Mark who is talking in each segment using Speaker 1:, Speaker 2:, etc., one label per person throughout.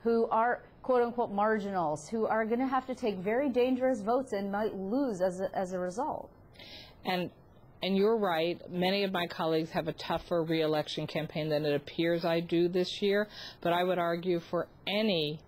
Speaker 1: who are quote-unquote marginals, who are going to have to take very dangerous votes and might lose as a result.
Speaker 2: And you're right, many of my colleagues have a tougher re-election campaign than it appears I do this year, but I would argue for any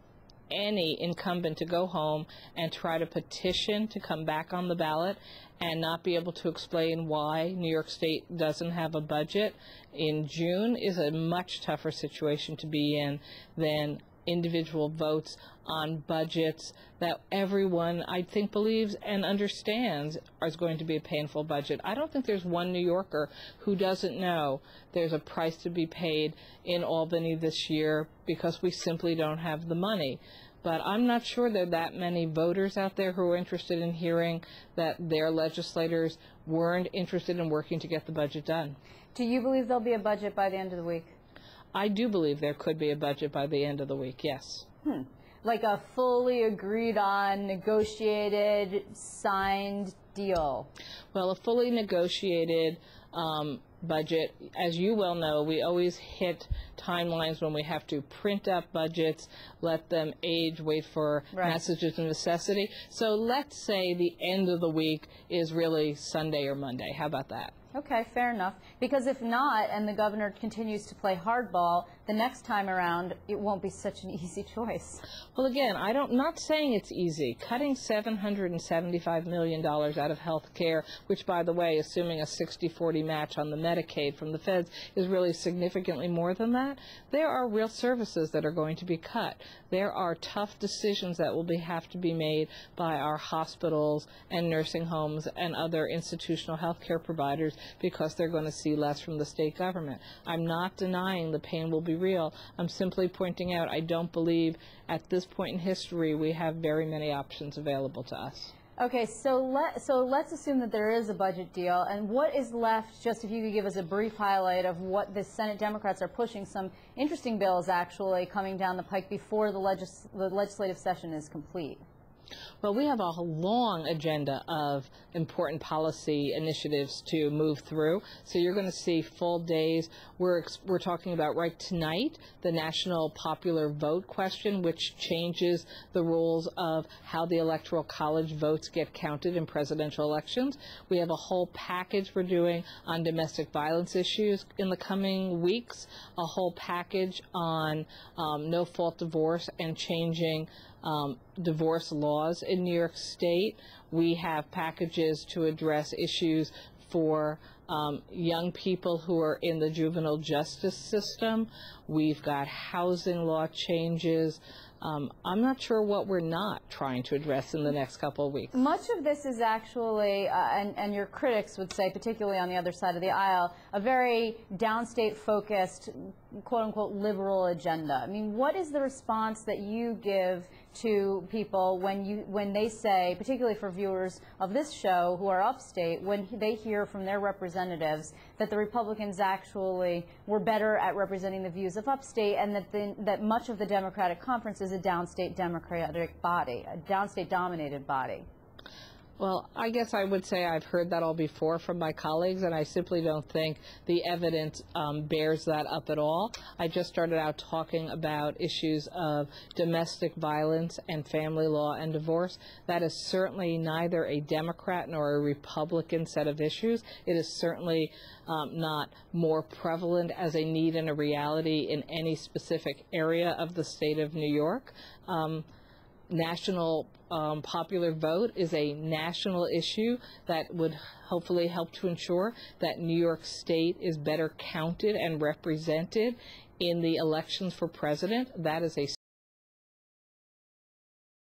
Speaker 2: incumbent to go home and try to petition to come back on the ballot and not be able to explain why New York State doesn't have a budget in June is a much tougher situation to be in than individual votes on budgets that everyone, I think, believes and understands is going to be a painful budget. I don't think there's one New Yorker who doesn't know there's a price to be paid in Albany this year because we simply don't have the money. But I'm not sure there are that many voters out there who are interested in hearing that their legislators weren't interested in working to get the budget done.
Speaker 1: Do you believe there'll be a budget by the end of the week?
Speaker 2: I do believe there could be a budget by the end of the week, yes.
Speaker 1: Like a fully agreed on, negotiated, signed deal?
Speaker 2: Well, a fully negotiated budget, as you well know, we always hit timelines when we have to print up budgets, let them age, wait for messages of necessity. So let's say the end of the week is really Sunday or Monday. How about that?
Speaker 1: Okay, fair enough. Because if not, and the governor continues to play hardball, the next time around, it won't be such an easy choice.
Speaker 2: Well, again, not saying it's easy. Cutting $775 million out of health care, which, by the way, assuming a 60-40 match on the Medicaid from the feds, is really significantly more than that. There are real services that are going to be cut. There are tough decisions that will have to be made by our hospitals and nursing homes and other institutional health care providers because they're going to see less from the state government. I'm not denying the pain will be real. I'm simply pointing out I don't believe at this point in history we have very many options available to us.
Speaker 1: Okay, so let's assume that there is a budget deal, and what is left, just if you could give us a brief highlight of what the Senate Democrats are pushing, some interesting bills actually coming down the pike before the legislative session is complete.
Speaker 2: Well, we have a long agenda of important policy initiatives to move through. So you're going to see full days. We're talking about right tonight the national popular vote question, which changes the rules of how the Electoral College votes get counted in presidential elections. We have a whole package we're doing on domestic violence issues in the coming weeks, a whole package on no-fault divorce and changing divorce laws in New York State. We have packages to address issues for young people who are in the juvenile justice system. We've got housing law changes. I'm not sure what we're not trying to address in the next couple of weeks.
Speaker 1: Much of this is actually, and your critics would say, particularly on the other side of the aisle, a very downstate-focused, quote-unquote, liberal agenda. I mean, what is the response that you give to people when they say, particularly for viewers of this show who are upstate, when they hear from their representatives that the Republicans actually were better at representing the views of upstate, and that much of the Democratic Conference is a downstate Democratic body, a downstate-dominated body?
Speaker 2: Well, I guess I would say I've heard that all before from my colleagues, and I simply don't think the evidence bears that up at all. I just started out talking about issues of domestic violence and family law and divorce. That is certainly neither a Democrat nor a Republican set of issues. It is certainly not more prevalent as a need and a reality in any specific area of the state of New York. National popular vote is a national issue that would hopefully help to ensure that New York State is better counted and represented in the elections for president. That is a